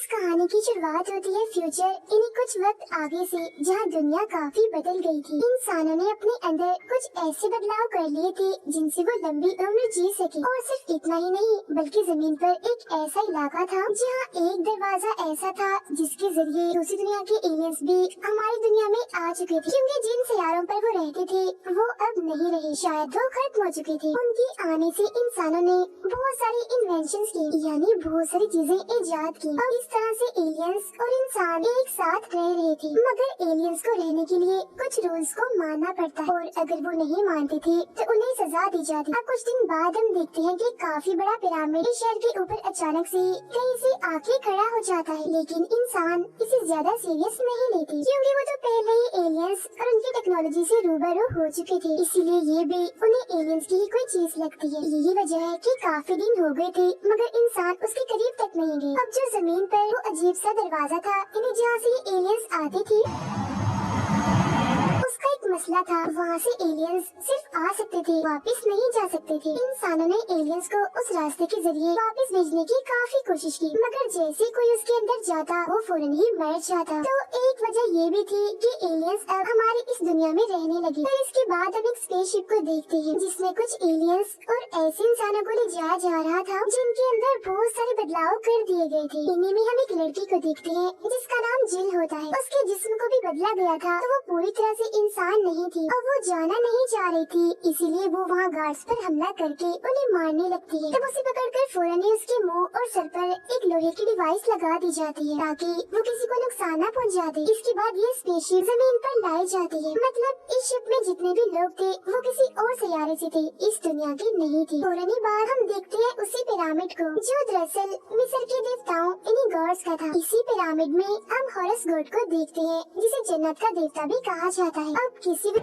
इस कहानी की शुरुआत होती है फ्यूचर यानी कुछ वक्त आगे से, जहाँ दुनिया काफी बदल गई थी। इंसानों ने अपने अंदर कुछ ऐसे बदलाव कर लिए थे जिनसे वो लंबी उम्र जी सके। और सिर्फ इतना ही नहीं, बल्कि जमीन पर एक ऐसा इलाका था जहाँ एक दरवाजा ऐसा था जिसके जरिए दूसरी दुनिया के एलियंस भी हमारी दुनिया में आ चुके थे। क्योंकि जिन सियारों पर वो रहते थे वो अब नहीं रहे, शायद वो खत्म हो चुके थे। उनके आने से इंसानों ने बहुत सारी इन्वेंशन की, यानी बहुत सारी चीजें इजाद की। अब इस तरह से एलियंस और इंसान एक साथ रह रहे थे, मगर एलियंस को रहने के लिए कुछ रूल्स को मानना पड़ता है, और अगर वो नहीं मानते थे तो उन्हें सजा दी जाती। अब कुछ दिन बाद हम देखते हैं कि काफी बड़ा पिरामिड इस शहर के ऊपर अचानक से कहीं से आके खड़ा हो जाता है। लेकिन इंसान इसे ज्यादा सीरियस नहीं लेते, क्योंकि वो तो पहले ही एलियंस और उनकी टेक्नोलॉजी से रूबरू हो चुके थे। इसीलिए ये भी उन्हें एलियंस की ही कोई चीज लगती है। यही वजह है कि काफी दिन हो गए थे मगर इंसान उसके करीब तक नहीं गए। अब जो जमीन पर वो अजीब सा दरवाजा था, इन्हें जहाँ से एलियंस आते थे, उसका एक मसला था। वहाँ से एलियंस सिर्फ आ सकते थे, वापस नहीं जा सकते थे। इंसानों ने एलियंस को उस रास्ते के जरिए वापस भेजने की काफी कोशिश की, मगर जैसे कोई उसके अंदर जाता वो फौरन ही मर जाता। तो एक वजह ये भी थी कि एलियंस अब हमारी इस दुनिया में रहने लगे। तो इसके बाद हम एक स्पेसशिप को देखते हैं जिसमें कुछ एलियंस और ऐसे इंसानों को ले जाया जा रहा था जिनके अंदर बहुत सारे बदलाव कर दिए गए थे। इन्हीं में हम एक लड़की को देखते हैं जिसका नाम जिल होता है। उसके जिस्म को भी बदला गया था, तो वो पूरी तरह से इंसान नहीं थी और वो जाना नहीं चाह रही थी। इसीलिए वो वहाँ गार्ड्स पर हमला करके उन्हें मारने लगती है। तब उसे पकड़कर फौरन ही उसके मुंह और सर पर एक लोहे की डिवाइस लगा दी जाती है ताकि वो किसी को नुकसान न पहुँचा दे। इसके बाद ये स्पेसशिप जमीन पर लाई जाती है। मतलब इस शिप में जितने भी लोग थे वो किसी और सैयारे से थे, इस दुनिया के नहीं थे। फौरन ही बाद हम देखते हैं उसी पिरामिड को जो दरअसल मिस्र के देवताओं यानी गॉड्स का था। इसी पिरामिड में हम हॉरस गॉड को देखते हैं जिसे जन्नत का देवता भी कहा जाता है। अब किसी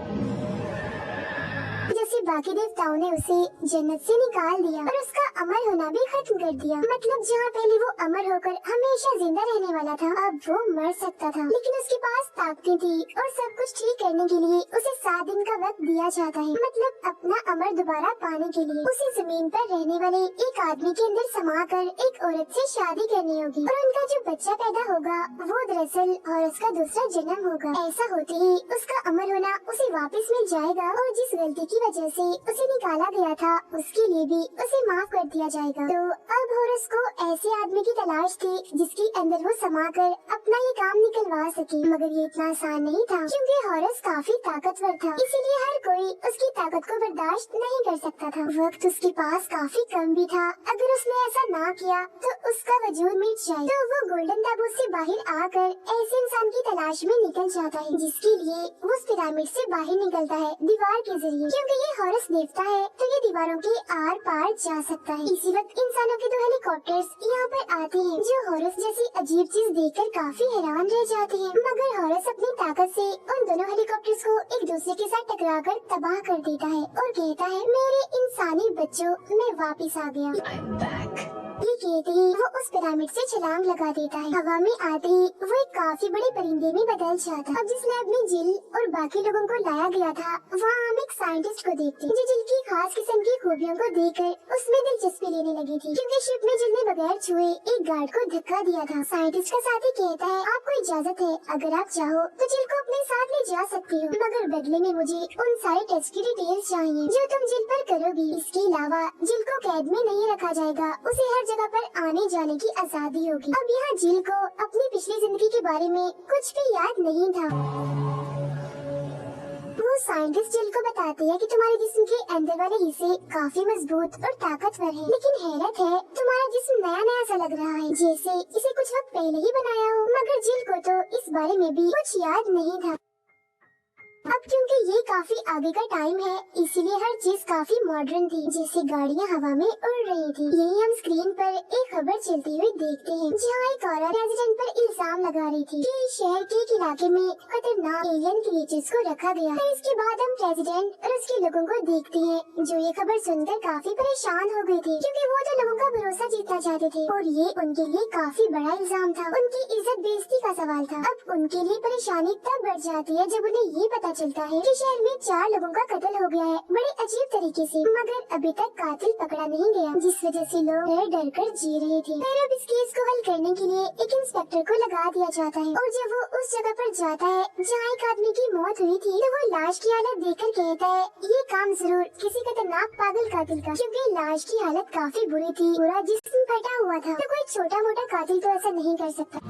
जैसे बाकी देवताओं ने उसे जन्नत से निकाल दिया और उसका अमर होना भी खत्म कर दिया। मतलब जहाँ पहले वो अमर होकर हमेशा जिंदा रहने वाला था, अब वो मर सकता था। लेकिन उसके पास ताकतें थी और सब कुछ ठीक करने के लिए उसे 7 दिन का वक्त दिया जाता है। मतलब अपना अमर दोबारा पाने के लिए उसे जमीन पर रहने वाले एक आदमी के अंदर समा कर एक औरत से शादी करनी होगी और उनका जो बच्चा पैदा होगा वो दरअसल हॉरस का दूसरा जन्म होगा। ऐसा होते ही उसका अमर होना उसे वापस मिल जाएगा और जिस गलती की वजह से उसे निकाला गया था उसके लिए भी उसे माफ कर दिया जाएगा। तो अब हॉरस को ऐसे आदमी की तलाश थी जिसके अंदर वो समाकर अपना ये काम निकलवा सके, मगर ये इतना आसान नहीं था क्योंकि हॉरस काफी ताकतवर था। इसीलिए हर कोई उसकी ताकत को बर्दाश्त नहीं कर सकता था। वक्त उसके पास काफी कम भी था। अगर उसने ऐसा ना किया तो उसका वजूद मिट जाए। तो वो गोल्डन ताबूत से बाहर आकर ऐसे इंसान की तलाश में निकल जाता है जिसके लिए वो उस पिरामिड से बाहर निकलता है दीवार के जरिए। क्योंकि ये हॉरस देवता है तो ये दीवारों के आर पार जा सकता है। इसी वक्त इंसानों के 2 हेलीकॉप्टर्स यहाँ पर आते हैं जो हॉरस जैसी अजीब चीज देखकर काफी हैरान रह जाते हैं, मगर हॉरस अपनी ताकत से उन दोनों हेलीकॉप्टर्स को एक दूसरे के साथ टकराकर तबाह कर देता है और कहता है, मेरे इंसानी बच्चों, मैं वापिस आ गया। ये कहते ही वो उस पिरामिड से छलांग लगा देता है। हवा में आते ही वो एक काफी बड़े परिंदे में बदल जाता है। अब जिस लैब में जिल और बाकी लोगों को लाया गया था वहाँ हम एक साइंटिस्ट को देखते हैं जो जिल की खास किस्म की खूबियों को देखकर उसमें दिलचस्पी लेने लगी थी, क्योंकि शिप में जिल ने बगैर छुए एक गार्ड को धक्का दिया था। साइंटिस्ट का साथी कहता है, आपको इजाजत है, अगर आप चाहो तो जिल को अपने साथ ले जा सकती हो, मगर बदले में मुझे उन सारे टेस्ट की डिटेल्स चाहिए जो तुम जिल पर करोगी। इसके अलावा जिल को कैद में नहीं रखा जाएगा, उसे हर जगह पर आने जाने की आजादी होगी। अब यहाँ जिल को अपनी पिछली जिंदगी के बारे में कुछ भी याद नहीं था। वो साइंटिस्ट जिल को बताते हैं कि तुम्हारे जिस्म के अंदर वाले हिस्से काफी मजबूत और ताकतवर हैं, लेकिन हैरत है तुम्हारा जिस्म नया नया सा लग रहा है जैसे इसे कुछ वक्त पहले ही बनाया हो। मगर जिल को तो इस बारे में भी कुछ याद नहीं था। अब क्योंकि ये काफी आगे का टाइम है इसीलिए हर चीज काफी मॉडर्न थी, जैसे गाड़ियाँ हवा में उड़ रही थी। यही हम स्क्रीन पर एक खबर चलती हुई देखते हैं जहाँ एक औरत प्रेसिडेंट पर इल्जाम लगा रही थी कि शहर के एक इलाके में खतरनाक एलियन क्रिएचर्स को रखा गया है। इसके बाद हम प्रेसिडेंट और उसके लोगों को देखते हैं जो ये खबर सुनकर काफी परेशान हो गए थे, क्योंकि वो तो लोगों का भरोसा जीतना चाहते थे और ये उनके लिए काफी बड़ा इल्जाम था। उनकी इज्जत बेइज्जती का सवाल था। अब उनके लिए परेशानी तब बढ़ जाती है जब उन्हें ये पता चलता है कि शहर में 4 लोगों का कत्ल हो गया है, बड़े अजीब तरीके से, मगर अभी तक कातिल पकड़ा नहीं गया, जिस वजह से लोग डर डर कर जी रहे थे। फिर अब इस केस को हल करने के लिए एक इंस्पेक्टर को लगा दिया जाता है, और जब वो उस जगह पर जाता है जहाँ एक आदमी की मौत हुई थी, तो वो लाश की हालत देखकर कहता है ये काम जरूर किसी खतरनाक पागल कातिल का, क्योंकि लाश की हालत काफी बुरी थी, पूरा जिस्म फटा हुआ था, तो कोई छोटा मोटा कातिल तो ऐसा नहीं कर सकता।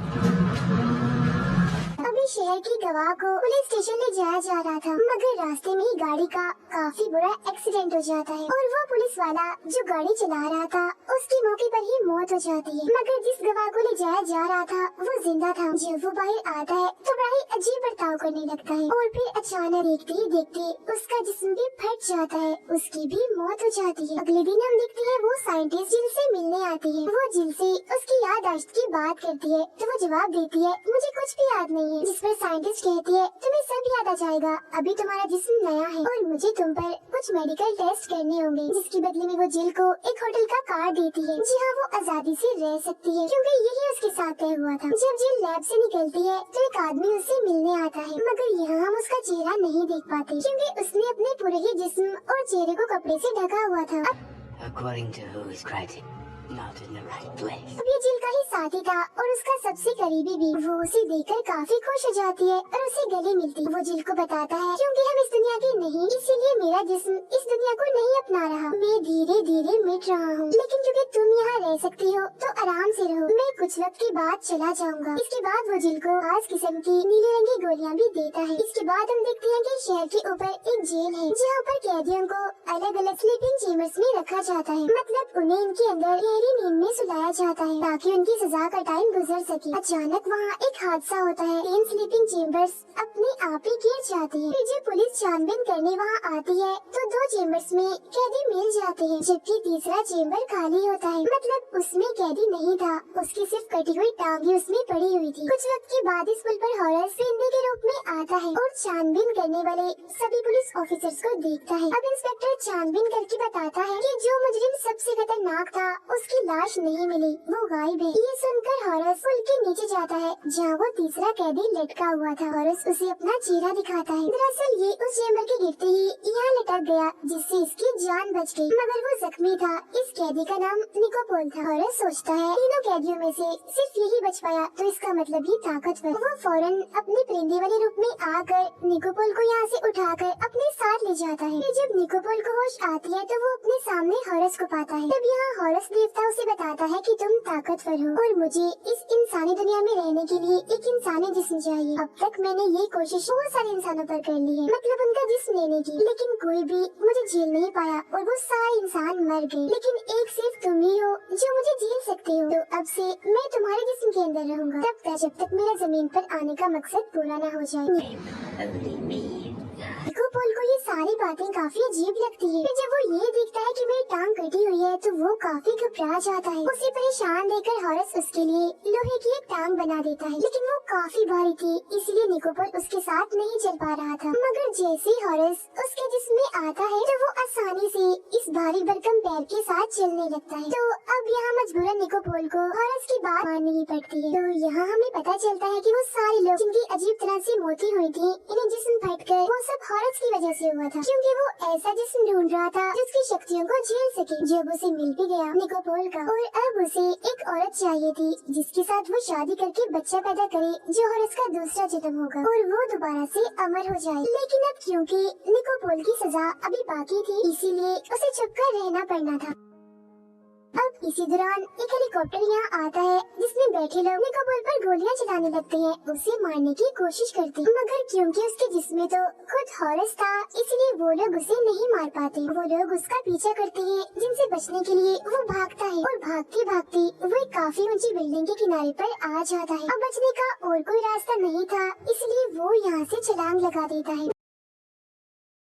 अभी शहर की गवाह को पुलिस स्टेशन ले जाया जा रहा था, मगर रास्ते में ही गाड़ी का काफी बुरा एक्सीडेंट हो जाता है, और वो पुलिस वाला जो गाड़ी चला रहा था उसकी मौके पर ही मौत हो जाती है, मगर जिस गवाह को ले जाया जा रहा था वो जिंदा था। जब वो बाहर आता है तो बड़ा ही अजीब बर्ताव करने लगता है, और फिर अचानक देखते ही देखते उसका जिस्म भी फट जाता है, उसकी भी मौत हो जाती है। अगले दिन हम देखते हैं वो साइंटिस्ट जिल से मिलने आती है, वो जिल से उसकी याददाश्त की बात करती है, तो वो जवाब देती है मुझे कुछ भी याद नहीं है, जिस पर साइंटिस्ट कहती है तुम्हें सब याद आ जाएगा, अभी तुम्हारा जिस्म नया है और मुझे तुम पर कुछ मेडिकल टेस्ट करने होंगे, जिसके बदले में वो जिल को एक होटल का कार्ड देती है जहाँ वो आजादी से रह सकती है, क्योंकि यही उसके साथ तय हुआ था। जब जिल लैब से निकलती है तो एक आदमी उससे मिलने आता है, मगर यहाँ हम उसका चेहरा नहीं देख पाते, क्योंकि उसने अपने पूरे ही जिस्म और चेहरे को कपड़े से ढका हुआ था। According to who is credited, not in the right place. अब ये जिल का ही साथी था और उसका सबसे करीबी भी, वो उसे देखकर काफी खुश हो जाती है और उसे गले मिलती। वो जिल को बताता है क्योंकि हम इस दुनिया के नहीं, इसीलिए मेरा जिस्म इस दुनिया को नहीं अपना रहा, मैं धीरे धीरे मिट रहा हूँ, लेकिन क्योंकि तुम यहाँ रह सकती हो तो आराम से रहो, मैं कुछ वक्त के बाद चला जाऊंगा। इसके बाद वो जिल को खास किस्म की नीले रंग की गोलियाँ भी देता है। इसके बाद हम देखते हैं कि शहर के ऊपर एक जेल है जहाँ पर कैदियों को अलग अलग स्लीपिंग चेम्बर्स में रखा जाता है, मतलब उन्हें इनके अंदर गहरी नींद में सुलाया जाता है ताकि उनकी सजा का टाइम गुजर सके। अचानक वहाँ एक हादसा होता है, 3 स्लीपिंग चेम्बर्स अपने आप ही गिर जाते हैं। फिर जब पुलिस छानबीन करने वहाँ आती है तो 2 चेम्बर्स में कैदी मिल जाते हैं, जबकि तीसरा चेम्बर खाली होता है, मतलब उसमें कैदी नहीं था, उसकी सिर्फ कटी हुई टांगे उसमें पड़ी हुई थी। कुछ वक्त के बाद इस पुल पर हॉरस जिंदे के रूप में आता है और छानबीन करने वाले सभी पुलिस ऑफिसर्स को देखता है। अब इंस्पेक्टर छानबीन करके बताता है कि जो मुजरिम सबसे खतरनाक था उसकी लाश नहीं मिली, वो गायब है। ये सुनकर हॉरस पुल के नीचे जाता है जहाँ वो तीसरा कैदी लटका हुआ था। हॉरस उसे अपना चेहरा दिखाता है, दरअसल ये उस चेम्बर के गिरते ही यहाँ लटक गया जिससे इसकी जान बच गई, मगर वो जख्मी था। इस कैदी का नाम निकोपोल था। हॉरस सोचता है तीनों कैदियों में से सिर्फ यही बच पाया तो इसका मतलब ये ताकतवर। वो फौरन अपने परिंदे वाले रूप में आकर निकोपोल को यहाँ से उठाकर अपने साथ ले जाता है। फिर जब निकोपोल को होश आती है तो वो अपने सामने हॉरस को पाता है। तब यहाँ हॉरस देवता उसे बताता है कि तुम ताकतवर हो और मुझे इस इंसानी दुनिया में रहने के लिए एक इंसानी जिस्म चाहिए। अब तक मैंने ये कोशिश बहुत सारे इंसानों पर कर ली है, मतलब उनका जिस्म लेने की, लेकिन कोई भी मुझे झेल नहीं पाया और वो सारे इंसान मर गए, लेकिन एक सिर्फ तुम ही हो जो मुझे झेल सकते हो। तो अब से मैं तुम्हारे जिस्म के अंदर रहूंगा तब तक जब तक मेरा जमीन पर आने का मकसद पूरा न हो जाए। निकोपोल को ये सारी बातें काफी अजीब लगती है। फिर जब वो ये देखता है कि मेरी टांग कटी हुई है तो वो काफी घबरा जाता है। उसे परेशान देखकर हॉरस उसके लिए लोहे की एक टांग बना देता है, लेकिन वो काफी भारी थी इसलिए निकोपोल उसके साथ नहीं चल पा रहा था। मगर जैसे ही हॉरस उसके जिस्म में आता है तो वो आसानी से इस भारी भरकम पैर के साथ चलने लगता है। तो अब यहाँ मजबूरन निकोपोल को हॉरस की बात माननी ही पड़ती है। तो यहाँ हमें पता चलता है कि वो सारे लोग जिनकी अजीब तरह से मौतें हुई थी, इन्हें जिस्म फटकर वो सब हॉरस की वजह से हुआ था, क्योंकि वो ऐसा जिस्म ढूंढ रहा था जिसकी शक्तियों को झेल सके। जब उसे मिल भी गया निकोपोल का, और अब उसे एक औरत चाहिए थी जिसके साथ वो शादी करके बच्चा पैदा करे जो हॉरस का दूसरा जन्म होगा और वो दोबारा से अमर हो जाए। लेकिन अब क्योंकि निकोपोल की सजा अभी बाकी थी इसीलिए उसे छुपकर रहना पड़ना था। अब इसी दौरान एक हेलीकॉप्टर यहाँ आता है जिसमें बैठे लोग निकोपोल पर गोलियां चलाने लगते हैं, उसे मारने की कोशिश करते हैं, मगर क्योंकि उसके जिस्म में तो खुद हॉरस था इसलिए वो लोग उसे नहीं मार पाते। वो लोग उसका पीछा करते हैं जिनसे बचने के लिए वो भागता है और भागते भागते वो एक काफी ऊंची बिल्डिंग के किनारे पर आ जाता है। अब बचने का और कोई रास्ता नहीं था इसलिए वो यहाँ से छलांग लगा देता है।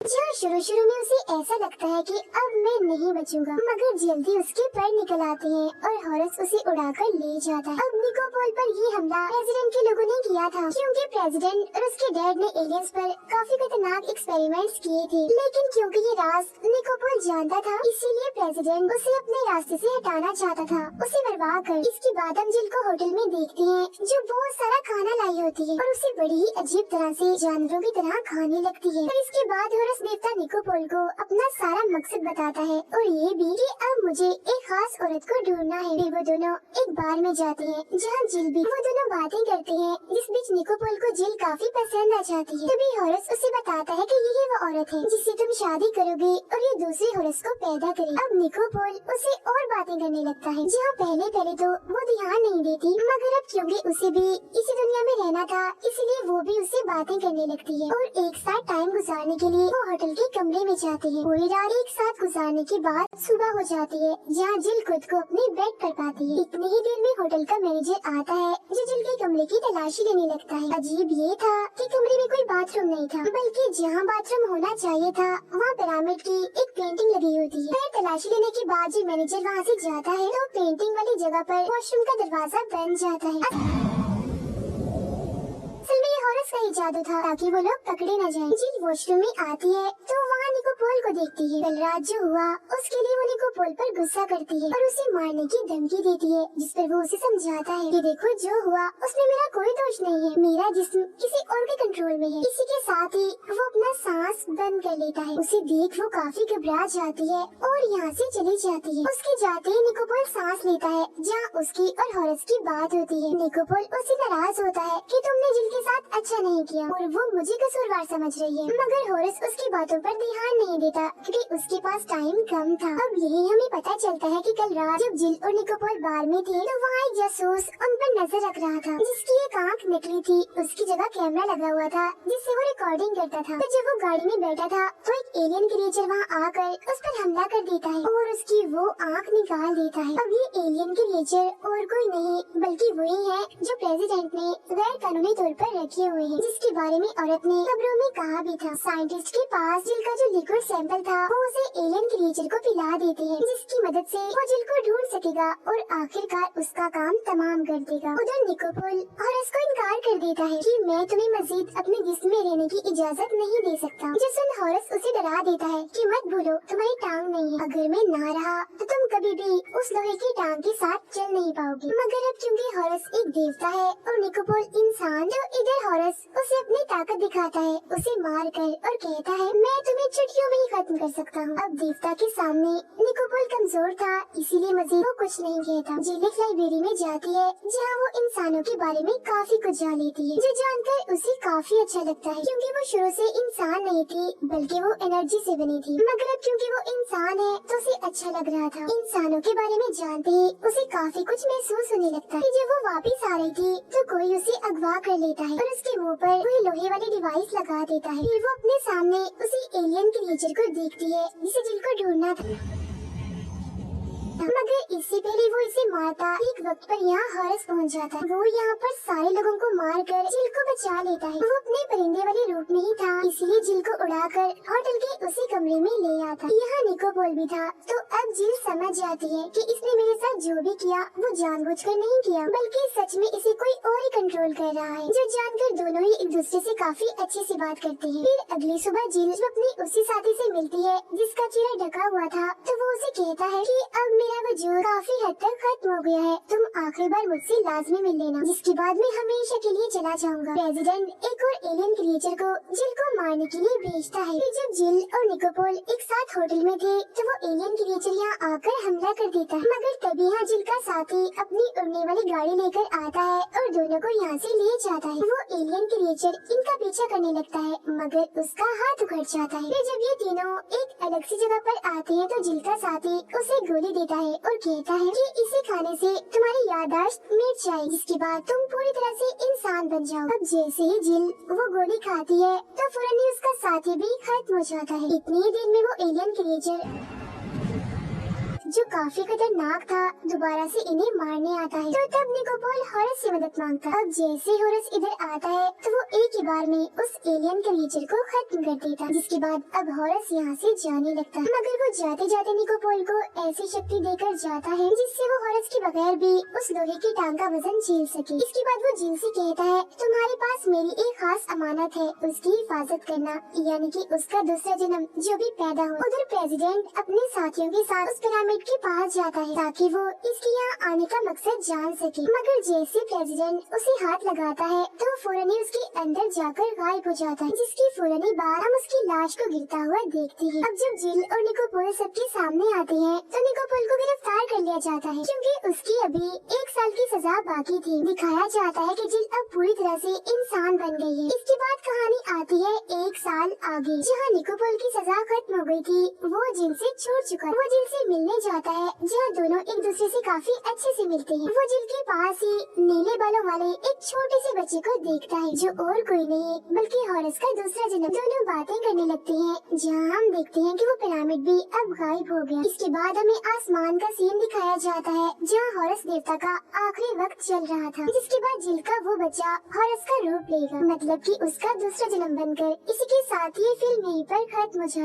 जहाँ शुरू में उसे ऐसा लगता है कि अब मैं नहीं बचूंगा, मगर जल्दी उसके पर निकल आते हैं और हॉरस उसे उड़ाकर ले जाता है। अब निकोपोल पर ये हमला प्रेसिडेंट के लोगों ने किया था, क्योंकि प्रेसिडेंट और उसके डैड ने एलियंस पर काफी खतरनाक एक्सपेरिमेंट्स किए थे, लेकिन क्योंकि ये राज निकोपोल जानता था, इसीलिए प्रेसिडेंट उसे अपने रास्ते से हटाना चाहता था, उसे मरवा कर। इसके बाद हम जिल को होटल में देखते हैं, जो बहुत सारा खाना लाई होती है और उसे बड़ी ही अजीब तरह से जानवरों की तरह खाने लगती है। और इसके बाद हॉरस देवता निकोपोल को अपना सारा मकसद बताता है और ये भी कि अब मुझे एक खास औरत को ढूंढना है। फिर वो दोनों एक बार में जाते हैं, जहाँ जिल भी। वो दोनों बातें करते हैं, जिस बीच निकोपोल को जिल काफी पसंद आ जाती है। तभी हॉरस उसे बताता है कि यही वो औरत है जिससे तुम शादी करोगे और ये दूसरे हॉरस को पैदा करे। अब निकोपोल उसे और बातें करने लगता है, जहाँ पहले तो वो ध्यान नहीं देती, मगर अब क्योंकि उसे भी इसी दुनिया में रहना था, इसलिए वो भी उससे बातें करने लगती है और एक साथ टाइम गुजारने के लिए वो होटल के कमरे में जाते हैं। पूरी रात एक साथ गुजारने के बाद सुबह हो जाती है, जहाँ जिल खुद को अपने बेड पर पाती है। इतनी ही देर में होटल का मैनेजर आता है, जो जिल के कमरे की तलाशी लेने लगता है। अजीब ये था कि कमरे में कोई बाथरूम नहीं था, बल्कि जहाँ बाथरूम होना चाहिए था वहाँ पिरामिड की एक पेंटिंग लगी होती है। फिर तलाशी लेने के बाद जब मैनेजर वहाँ से जाता है तो पेंटिंग वाली जगह पर वॉशरूम का दरवाजा बंद जाता है। असल में ये हॉरस का ही जादू था, ताकि वो लोग पकड़े न जाएं। जिल वॉशरूम में आती है तो वहाँ निकोपोल को देखती है। कल रात जो हुआ उसके लिए वो निकोपोल पर गुस्सा करती है और उसे मारने की धमकी देती है, जिस पर वो उसे समझाता है कि देखो जो हुआ उसमें मेरा कोई दोष नहीं है, मेरा जिस्म किसी और के कंट्रोल में है। इसी के साथ ही वो अपना सांस बंद कर लेता है। उसे देख वो काफी घबरा जाती है और यहाँ से चली जाती है। उसके जाते ही निकोपोल सांस लेता है, जहाँ उसकी और हॉरस की बात होती है। निकोपोल उससे नाराज होता है कि तुमने जिल के साथ अच्छा नहीं किया और वो मुझे कसूरवार समझ रही है, मगर हॉरस उसकी बातों पर ध्यान नहीं देता क्योंकि उसके पास टाइम कम था। अब यही हमें पता चलता है कि कल रात जब जिल और निकोपोल बार में थे तो वहाँ एक जासूस उन पर नजर रख रहा था, जिसकी एक आंख निकली थी। उसकी जगह कैमरा लगा हुआ था जिससे वो रिकॉर्डिंग करता था। तो जब वो गाड़ी में बैठा था तो एक एलियन क्रिएचर वहाँ आकर उस पर हमला कर देता है और उसकी वो आंख निकाल देता है। अब ये एलियन क्रिएचर और कोई नहीं बल्कि वही है जो प्रेसिडेंट ने गैर कानूनी तौर पर रखे हुए हैं, जिसके बारे में औरत ने खबरों में कहा भी था। साइंटिस्ट के पास जिल का जो लिक्विड सैंपल था वो उसे एलियन क्रिएचर को पिला देते हैं, जिसकी मदद से वो जिल को ढूंढ सकेगा और आखिरकार उसका काम तमाम कर देगा। उधर निकोपोल हॉरस को इनकार कर देता है कि मैं तुम्हें मजीद अपने जिस्म में रहने की इजाजत नहीं दे सकता। जिसमें हॉरस उसे डरा देता है कि मत भूलो तुम्हारी टांग नहीं है, अगर मैं ना रहा तो तुम कभी भी उस लोहे की टांग के साथ चल नहीं पाओगे। मगर अब क्योंकि हॉरस एक देवता है और निकोपोल इंसान, तो इधर हॉरस उसे अपनी ताकत दिखाता है, उसे मार कर और कहता है मैं तुम्हें चुटकियों में ही खत्म कर सकता हूँ। अब देवता के सामने निकोपोल कमजोर था, इसीलिए मजीद वो कुछ नहीं कहता। जिल एक लाइब्रेरी में जाती है जहाँ वो इंसानों के बारे में काफी कुछ जान लेती है, जो जानकर उसे काफी अच्छा लगता है, क्योंकि वो शुरू से इंसान नहीं थी बल्कि वो एनर्जी से बनी थी। मगर अब क्योंकि वो इंसान है तो उसे अच्छा लग रहा था। इंसानों के बारे में जानते ही उसे काफी कुछ महसूस होने लगता है। जब वो वापिस आ रही थी तो कोई उसे अगवा कर लेता है और उसके मुंह पर कोई लोहे वाली डिवाइस लगा देता है। फिर वो अपने सामने उसी एलियन क्रिएचर को देखती है जिसे जिल को ढूंढना था, मगर इससे पहले वो इसे मारता एक वक्त पर यहाँ हॉरस पहुँच जाता है। वो यहाँ पर सारे लोगों को मारकर जिल को बचा लेता है। वो अपने परिंदे वाले रूप में ही था, इसलिए जिल को उड़ाकर होटल के उसी कमरे में ले आता। यहाँ निकोपोल भी था। तो अब जिल समझ जाती है कि इसने मेरे साथ जो भी किया वो जानबूझकर नहीं किया, बल्कि सच में इसे कोई और ही कंट्रोल कर रहा है, जो जानकर दोनों ही एक दूसरे से काफी अच्छे से बात करते हैं। फिर अगली सुबह जिल जब अपनी उसी साथी से मिलती है जिसका चेहरा ढका हुआ था, तो वो उसे कहता है कि अब मेरा वजूद काफी हद तक खत्म हो गया है, तुम आखिरी बार मुझसे लाजमी मिल लेना, जिसके बाद मैं हमेशा के लिए चला जाऊंगा। प्रेसिडेंट एक और एलियन क्रिएचर को जिल को मारने के लिए भेजता है। फिर जब जिल और निकोपोल एक साथ होटल में थे तो वो एलियन क्रिएचर यहाँ आकर हमला कर देता है, मगर तभी यहाँ जिल का साथी अपनी उड़ने वाली गाड़ी लेकर आता है और दोनों को यहाँ से ले जाता है। वो एलियन क्रिएचर इनका पीछा करने लगता है, मगर उसका हाथ उखड़ जाता है। फिर जब ये तीनों एक अलग सी जगह पर आते हैं तो जिल का साथी उसे गोली देता है और कहता है कि इसे खाने से तुम्हारी याददाश्त मिट जाएगी, जिसके बाद तुम पूरी तरह से इंसान बन जाओ। अब जैसे ही जिल वो गोली खाती है तो फौरन ही उसका साथी भी खत्म हो जाता है। इतनी ही देर में वो एलियन क्रिएचर जो काफी खतरनाक था दोबारा से इन्हें मारने आता है। तो तब निकोपोल हॉरस से मदद मांगता है। अब जैसे हॉरस इधर आता है तो वो एक ही बार में उस एलियन क्रिएचर को खत्म कर देता, जिसके बाद अब हॉरस यहाँ से जाने लगता है। मगर वो जाते जाते निकोपोल को ऐसी शक्ति देकर जाता है जिससे वो हॉरस के बगैर भी उस लोहे की टांग का वजन झेल सके। इसके बाद वो जिन से कहता है, तुम्हारे पास मेरी एक खास अमानत है, उसकी हिफाजत करना, यानी कि उसका दूसरा जन्म जो भी पैदा हो। उधर प्रेसिडेंट अपने साथियों के साथ उस पिरामिड के पास जाता है ताकि वो इसके यहाँ आने का मकसद जान सके। मगर जैसे प्रेसिडेंट उसे हाथ लगाता है तो फौरन ही उसके अंदर जाकर गायब हो जाता है, जिसकी फौरन ही बाद हम उसकी लाश को गिरता हुआ देखते हैं। अब जब जिल और निकोपोल सबके सामने आते हैं तो निकोपोल को गिरफ्तार कर लिया जाता है क्योंकि उसकी अभी 1 साल की सजा बाकी थी। दिखाया जाता है कि जिल अब पूरी तरह से इंसान बन गई है। इसके बाद कहानी आती है 1 साल आगे, जहाँ निकोपोल की सजा खत्म हो गई थी। वो जिल से छूट चुका है। वो जिल से मिलने जाता है जहाँ दोनों एक दूसरे से काफी अच्छे से मिलते हैं। वो जिल के पास ही नीले बालों वाले एक छोटे से बच्चे को देखता है जो और कोई नहीं बल्कि हॉरस का दूसरा जन्म। दोनों बातें करने लगते हैं जहाँ हम देखते हैं कि वो पिरामिड भी अब गायब हो गया। इसके बाद हमें आसमान का सीन दिखाया जाता है जहाँ हॉरस देवता का आखिरी वक्त चल रहा था, जिसके बाद जिल का वो बच्चा हॉरस का रूप लेगा, मतलब कि उसका दूसरा जन्म बनकर। इसी के साथ ये फिल्म यहीं पर खत्म हो जाती है।